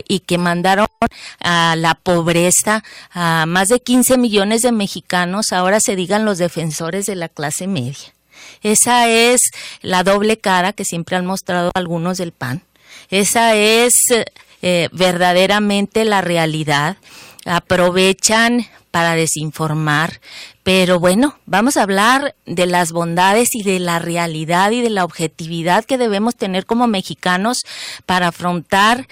y que mandaron a la pobreza a más de 15 millones de mexicanos, ahora se digan los defensores de la clase media. Esa es la doble cara que siempre han mostrado algunos del PAN. Esa es verdaderamente la realidad. Aprovechan para desinformar, pero bueno, vamos a hablar de las bondades y de la realidad y de la objetividad que debemos tener como mexicanos para afrontar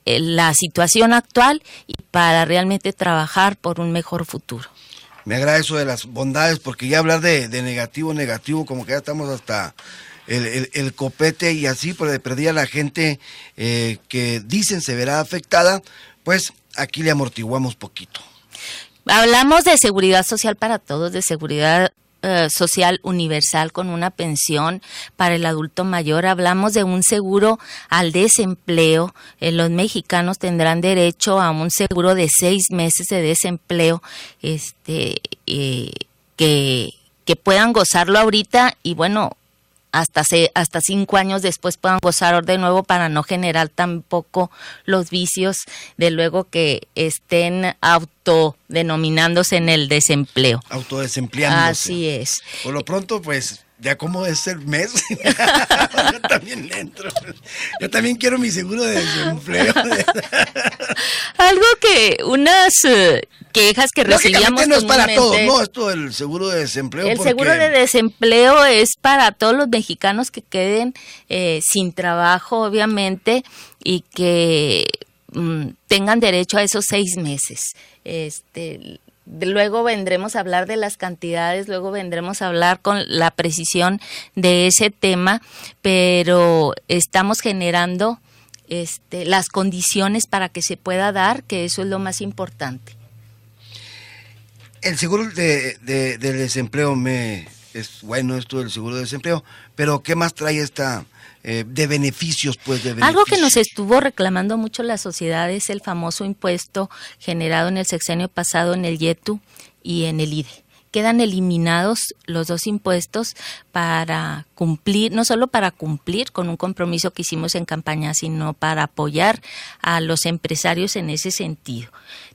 la situación actual y para realmente trabajar por un mejor futuro. Me agrada eso de las bondades, porque ya hablar de negativo, como que ya estamos hasta el copete y así, pero de perdida la gente que dicen se verá afectada, pues aquí le amortiguamos poquito. Hablamos de seguridad social para todos, de seguridad social universal con una pensión para el adulto mayor. Hablamos de un seguro al desempleo. Los mexicanos tendrán derecho a un seguro de 6 meses de desempleo, que puedan gozarlo ahorita y bueno, hasta 5 años después puedan gozar de nuevo para no generar tampoco los vicios de luego que estén autodenominándose en el desempleo. Autodesempleándose. Así es. Por lo pronto, pues, ya como es el mes, yo también le entro. Yo también quiero mi seguro de desempleo. Algo que unas quejas que recibíamos no es para todos, ¿no? Esto del seguro de desempleo. El seguro de desempleo es para todos los mexicanos que queden sin trabajo, obviamente, y que tengan derecho a esos 6 meses. Luego vendremos a hablar de las cantidades, luego vendremos a hablar con la precisión de ese tema, pero estamos generando las condiciones para que se pueda dar, que eso es lo más importante. El seguro del desempleo es bueno esto del seguro de desempleo, pero ¿qué más trae esta de beneficios, pues, de beneficios? Algo que nos estuvo reclamando mucho la sociedad es el famoso impuesto generado en el sexenio pasado en el YETU y en el IDE. Quedan eliminados los dos impuestos para cumplir, no solo para cumplir con un compromiso que hicimos en campaña, sino para apoyar a los empresarios en ese sentido.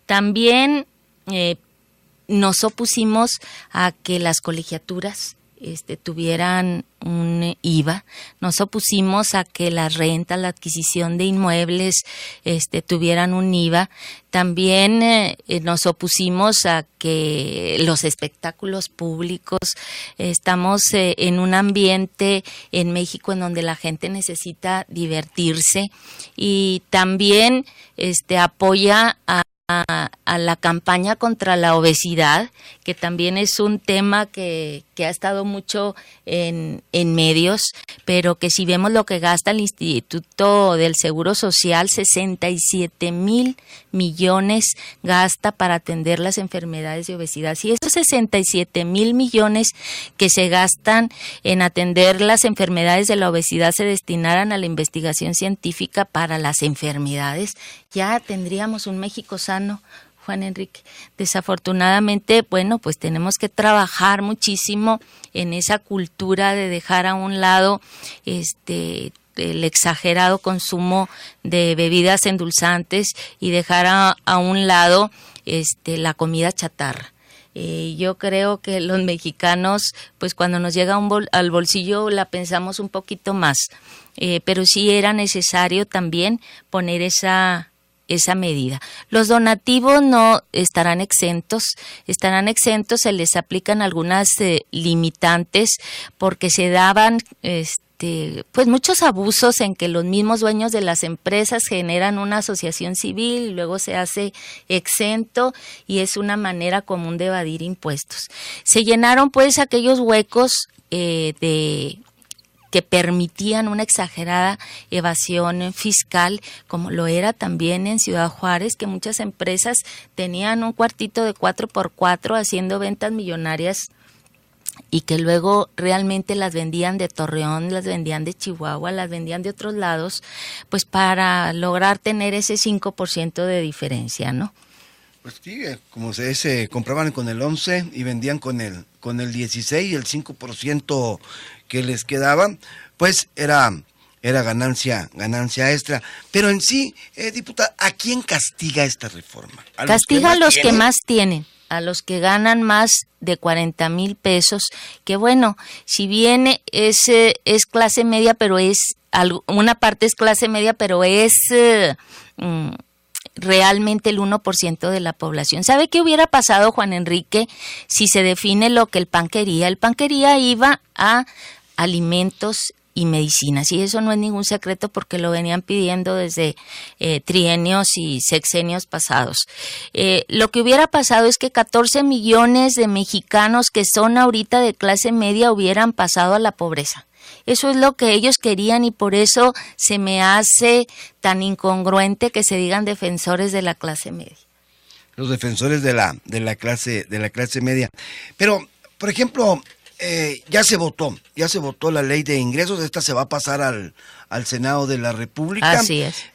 También nos opusimos a que las colegiaturas tuvieran un IVA, nos opusimos a que la renta, la adquisición de inmuebles tuvieran un IVA, también nos opusimos a que los espectáculos públicos, estamos en un ambiente en México en donde la gente necesita divertirse y también apoya a la campaña contra la obesidad, que también es un tema que ha estado mucho en medios, pero que si vemos lo que gasta el Instituto del Seguro Social, 67,000 millones gasta para atender las enfermedades de obesidad. Si esos 67,000 millones que se gastan en atender las enfermedades de la obesidad se destinaran a la investigación científica para las enfermedades, ya tendríamos un México sano, Juan Enrique. Desafortunadamente, bueno, pues tenemos que trabajar muchísimo en esa cultura de dejar a un lado el exagerado consumo de bebidas endulzantes y dejar a un lado la comida chatarra. Yo creo que los mexicanos, pues cuando nos llega al bolsillo la pensamos un poquito más, pero sí era necesario también poner esa medida. Los donativos no estarán exentos, se les aplican algunas limitantes porque se daban pues muchos abusos en que los mismos dueños de las empresas generan una asociación civil y luego se hace exento y es una manera común de evadir impuestos. Se llenaron pues aquellos huecos que permitían una exagerada evasión fiscal, como lo era también en Ciudad Juárez, que muchas empresas tenían un cuartito de 4x4 haciendo ventas millonarias y que luego realmente las vendían de Torreón, las vendían de Chihuahua, las vendían de otros lados, pues para lograr tener ese 5% de diferencia, ¿no? Pues sí, como se dice, compraban con el 11 y vendían con el 16 y el 5% que les quedaba, pues era era ganancia extra. Pero en sí, diputada, ¿a quién castiga esta reforma? Castiga a los que más tienen, a los que ganan más de 40,000 pesos, que bueno, si bien es clase media, pero una parte es clase media, pero es realmente el 1% de la población. ¿Sabe qué hubiera pasado, Juan Enrique, si se define lo que el PAN quería? El PAN quería iba a alimentos y medicinas, y eso no es ningún secreto porque lo venían pidiendo desde trienios y sexenios pasados. Lo que hubiera pasado es que 14 millones de mexicanos que son ahorita de clase media hubieran pasado a la pobreza. Eso es lo que ellos querían y por eso se me hace tan incongruente que se digan defensores de la clase media. Los defensores de la clase media. Pero, por ejemplo, ya se votó la ley de ingresos. Esta se va a pasar al Senado de la República. Así es.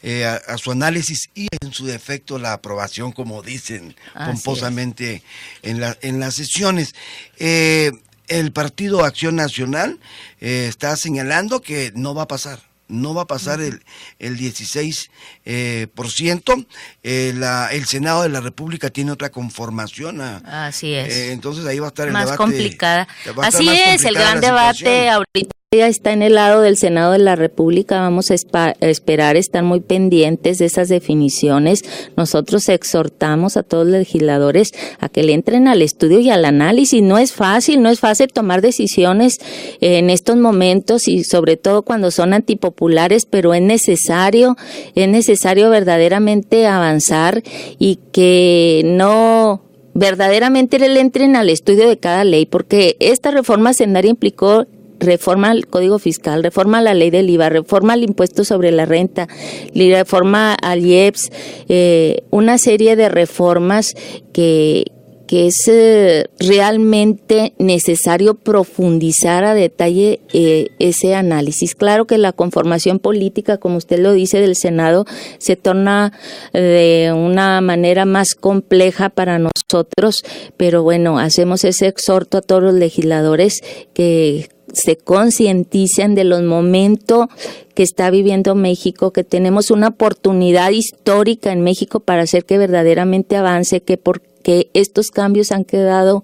A su análisis y en su defecto la aprobación, como dicen pomposamente en las sesiones. El Partido Acción Nacional está señalando que no va a pasar el 16%. El Senado de la República tiene otra conformación. Así es. Entonces ahí va a estar el más debate. Complicada. Así es, el gran debate ahorita ya está en el lado del Senado de la República. Vamos a esperar, estar muy pendientes de esas definiciones. Nosotros exhortamos a todos los legisladores a que le entren al estudio y al análisis. No es fácil tomar decisiones en estos momentos y sobre todo cuando son antipopulares, pero es necesario verdaderamente avanzar y que no verdaderamente le entren al estudio de cada ley, porque esta reforma hacendaria implicó reforma al Código Fiscal, reforma a la ley del IVA, reforma al impuesto sobre la renta, reforma al IEPS, una serie de reformas que es realmente necesario profundizar a detalle ese análisis. Claro que la conformación política, como usted lo dice, del Senado se torna de una manera más compleja para nosotros, pero bueno, hacemos ese exhorto a todos los legisladores que se concienticen de los momentos que está viviendo México, que tenemos una oportunidad histórica en México para hacer que verdaderamente avance, porque estos cambios han quedado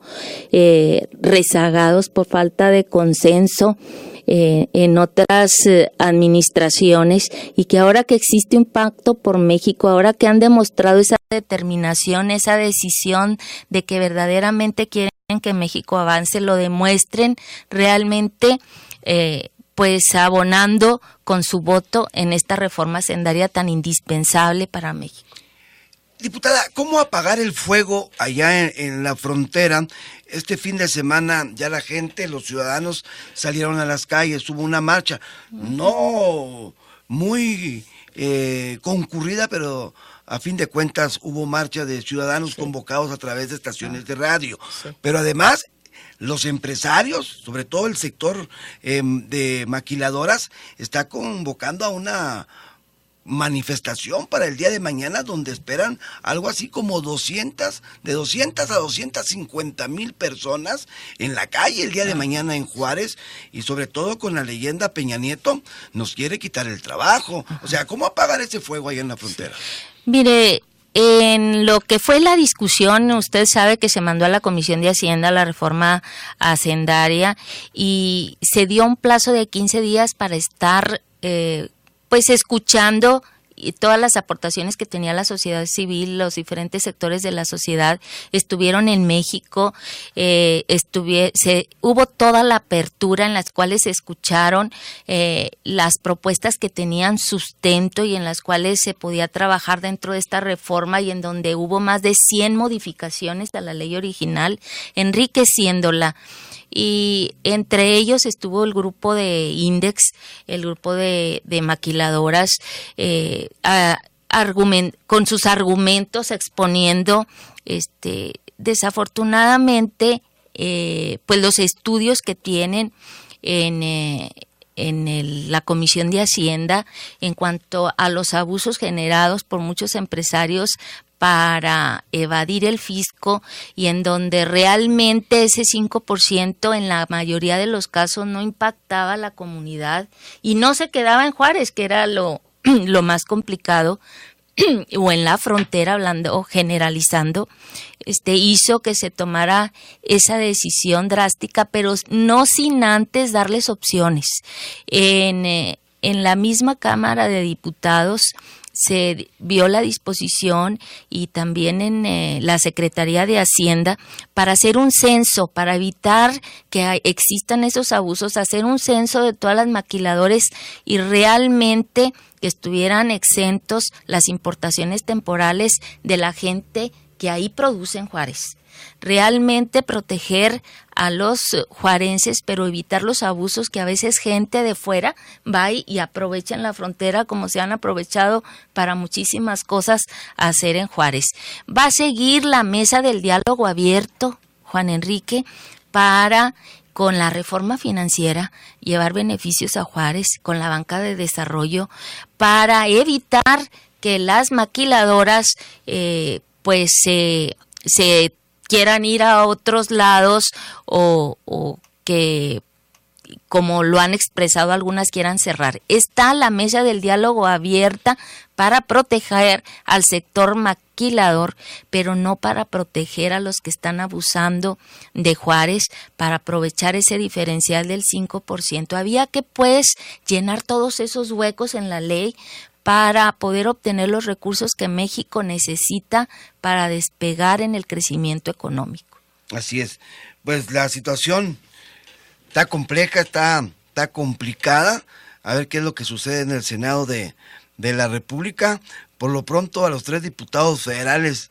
rezagados por falta de consenso en otras administraciones, y que ahora que existe un pacto por México, ahora que han demostrado esa determinación, esa decisión de que verdaderamente quieren que México avance, lo demuestren realmente pues abonando con su voto en esta reforma hacendaria tan indispensable para México. Diputada, ¿cómo apagar el fuego allá en la frontera? Este fin de semana ya la gente, los ciudadanos salieron a las calles, hubo una marcha, no muy concurrida, pero a fin de cuentas hubo marcha de ciudadanos convocados a través de estaciones de radio. Pero además, los empresarios, sobre todo el sector de maquiladoras, está convocando a una manifestación para el día de mañana, donde esperan algo así como de 200 a 250,000 personas en la calle el día de mañana en Juárez, y sobre todo con la leyenda Peña Nieto nos quiere quitar el trabajo. O sea, ¿cómo apagar ese fuego ahí en la frontera? Mire, en lo que fue la discusión, usted sabe que se mandó a la Comisión de Hacienda la reforma hacendaria y se dio un plazo de 15 días para estar pues escuchando todas las aportaciones que tenía la sociedad civil. Los diferentes sectores de la sociedad estuvieron en México, hubo toda la apertura en las cuales se escucharon las propuestas que tenían sustento y en las cuales se podía trabajar dentro de esta reforma, y en donde hubo más de 100 modificaciones a la ley original, enriqueciéndola. Y entre ellos estuvo el grupo de Index, el grupo de maquiladoras, con sus argumentos exponiendo, desafortunadamente, pues los estudios que tienen en la Comisión de Hacienda en cuanto a los abusos generados por muchos empresarios para evadir el fisco y en donde realmente ese 5% en la mayoría de los casos no impactaba a la comunidad y no se quedaba en Juárez, que era lo más complicado, o en la frontera, hablando o generalizando, hizo que se tomara esa decisión drástica, pero no sin antes darles opciones. En la misma Cámara de Diputados se vio la disposición y también en la Secretaría de Hacienda para hacer un censo, para evitar que existan esos abusos, hacer un censo de todas las maquiladores y realmente que estuvieran exentos las importaciones temporales de la gente que ahí produce en Juárez. Realmente proteger a los juarenses, pero evitar los abusos que a veces gente de fuera va y aprovecha en la frontera, como se han aprovechado para muchísimas cosas a hacer en Juárez. Va a seguir la mesa del diálogo abierto, Juan Enrique, para con la reforma financiera llevar beneficios a Juárez, con la banca de desarrollo, para evitar que las maquiladoras pues se quieran ir a otros lados o que, como lo han expresado algunas, quieran cerrar. Está la mesa del diálogo abierta para proteger al sector maquilador, pero no para proteger a los que están abusando de Juárez, para aprovechar ese diferencial del 5%. Había que, pues, llenar todos esos huecos en la ley para poder obtener los recursos que México necesita para despegar en el crecimiento económico. Así es. Pues la situación está compleja, está complicada. A ver qué es lo que sucede en el Senado de la República. Por lo pronto, a los 3 diputados federales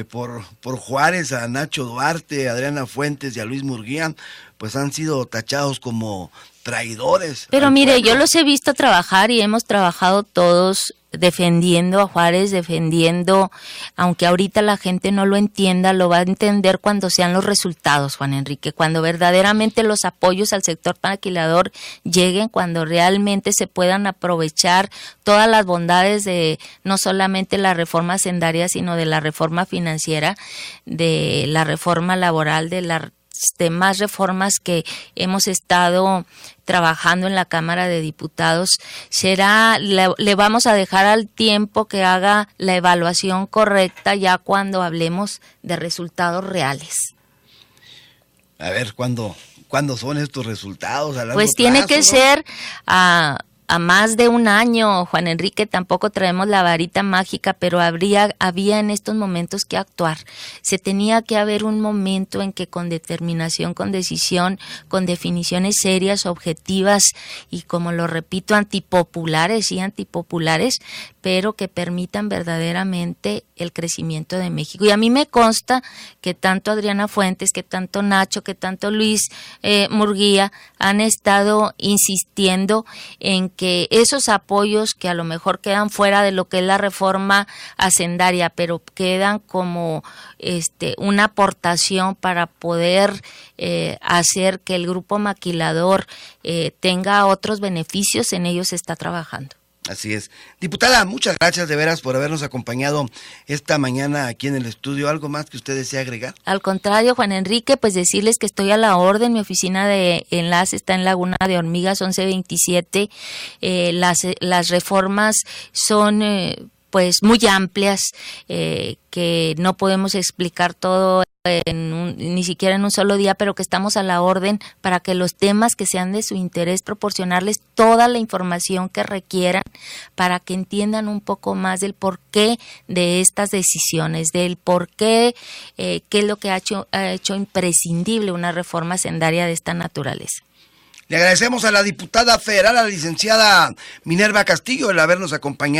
por Juárez, a Nacho Duarte, a Adriana Fuentes y a Luis Murguía, pues han sido tachados como traidores. Pero mire, yo los he visto trabajar y hemos trabajado todos defendiendo a Juárez, defendiendo, aunque ahorita la gente no lo entienda, lo va a entender cuando sean los resultados, Juan Enrique, cuando verdaderamente los apoyos al sector maquilador lleguen, cuando realmente se puedan aprovechar todas las bondades de no solamente la reforma hacendaria, sino de la reforma financiera, de la reforma laboral, de las demás reformas que hemos estado trabajando en la Cámara de Diputados. Le vamos a dejar al tiempo que haga la evaluación correcta ya cuando hablemos de resultados reales. A ver, ¿cuándo son estos resultados? ¿A largo pues tiene plazo, que no? ser a más de un año, Juan Enrique, tampoco traemos la varita mágica, pero había en estos momentos que actuar. Se tenía que haber un momento en que con determinación, con decisión, con definiciones serias, objetivas y, como lo repito, antipopulares, pero que permitan verdaderamente el crecimiento de México. Y a mí me consta que tanto Adriana Fuentes, que tanto Nacho, que tanto Luis Murguía han estado insistiendo en que esos apoyos que a lo mejor quedan fuera de lo que es la reforma hacendaria, pero quedan como una aportación para poder hacer que el grupo maquilador tenga otros beneficios, en ellos se está trabajando. Así es. Diputada, muchas gracias de veras por habernos acompañado esta mañana aquí en el estudio. ¿Algo más que usted desea agregar? Al contrario, Juan Enrique, pues decirles que estoy a la orden. Mi oficina de enlace está en Laguna de Hormigas 1127. Las reformas son pues muy amplias, que no podemos explicar todo ni siquiera en un solo día, pero que estamos a la orden para que los temas que sean de su interés, proporcionarles toda la información que requieran para que entiendan un poco más del porqué de estas decisiones, del porqué, qué es lo que ha hecho imprescindible una reforma hacendaria de esta naturaleza. Le agradecemos a la diputada federal, a la licenciada Minerva Castillo, el habernos acompañado.